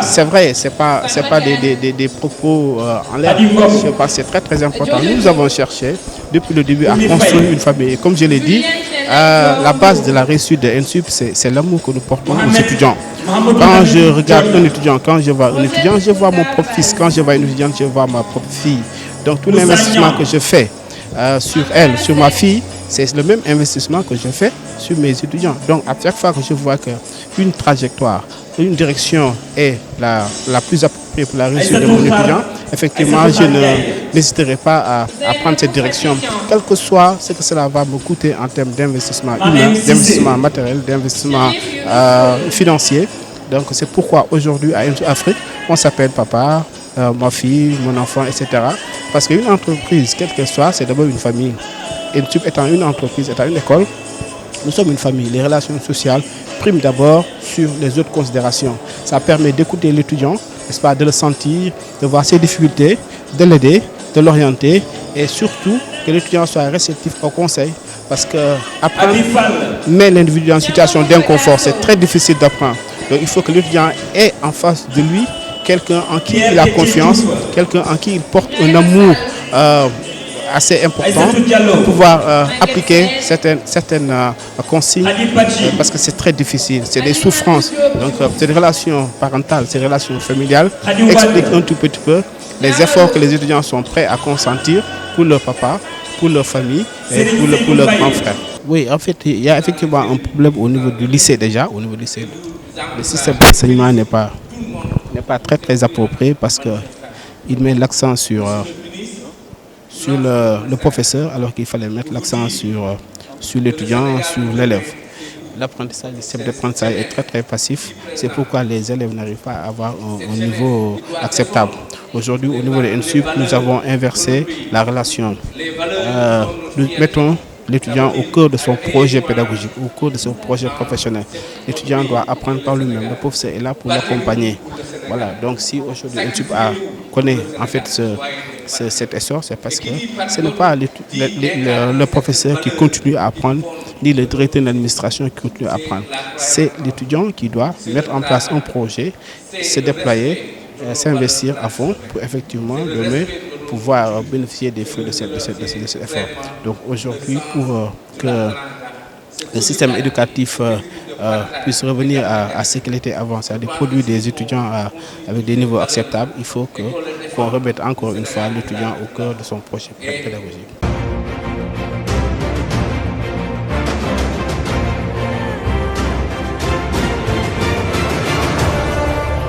C'est vrai, c'est pas des propos en l'air. Je pense que c'est très important. Nous avons cherché depuis le début à construire une famille. Et comme je l'ai dit, la base de la réussite de NSUP, c'est l'amour que nous portons aux étudiants. Quand je regarde un étudiant, quand je vois un étudiant, je vois mon propre fils. Quand je vois une étudiante, je vois ma propre fille. Donc tout l'investissement que je fais sur elle, sur ma fille, c'est le même investissement que je fais sur mes étudiants. Donc à chaque fois que je vois qu'une trajectoire, une direction est la plus appropriée pour la réussite de mon étudiant, effectivement, je n'hésiterai pas à prendre cette direction, quel que soit ce que cela va me coûter en termes d'investissement humain, d'investissement matériel, d'investissement financier. Donc c'est pourquoi aujourd'hui à NSUP Afrique, on s'appelle papa, ma fille, mon enfant, etc. Parce qu'une entreprise, quelle qu'elle soit, c'est d'abord une famille. NSUP étant une entreprise, étant une école, nous sommes une famille. Les relations sociales priment d'abord sur les autres considérations. Ça permet d'écouter l'étudiant, n'est-ce pas, de le sentir, de voir ses difficultés, de l'aider, de l'orienter et surtout que l'étudiant soit réceptif au conseil. Parce que apprendre, mais l'individu en situation d'inconfort, c'est très difficile d'apprendre. Donc il faut que l'étudiant ait en face de lui quelqu'un en qui il a confiance, quelqu'un en qui il porte un amour assez important pour pouvoir appliquer certaines consignes parce que c'est très difficile, c'est des souffrances. Donc ces relations parentales, ces relations familiales expliquent un tout petit peu les efforts que les étudiants sont prêts à consentir pour leur papa, pour leur famille et pour leur grand frère. Oui, en fait, il y a effectivement un problème au niveau du lycée déjà. Au niveau du lycée, le système d'enseignement n'est pas très approprié parce qu'il met l'accent sur le professeur alors qu'il fallait mettre l'accent sur l'étudiant, sur l'élève. L'apprentissage, le système d'apprentissage est très passif. C'est pourquoi les élèves n'arrivent pas à avoir un niveau acceptable. Aujourd'hui, au niveau de NSUP, nous avons inversé la relation. Nous mettons l'étudiant au cœur de son projet pédagogique, au cœur de son projet professionnel. L'étudiant doit apprendre par lui-même. Le professeur est là pour l'accompagner. Voilà. Donc si aujourd'hui NSUP connaît en fait cet essor, c'est parce que ce n'est pas le professeur qui continue à apprendre, ni le directeur de l'administration qui continue à apprendre. C'est l'étudiant qui doit mettre en place un projet, se déployer, s'investir à fond pour effectivement demain pouvoir bénéficier des fruits de cet effort. Donc aujourd'hui, pour que le système éducatif puisse revenir à ce qu'il était avant, c'est-à-dire produire des étudiants avec des niveaux acceptables, il faut qu'on remette encore une fois l'étudiant au cœur de son projet pédagogique.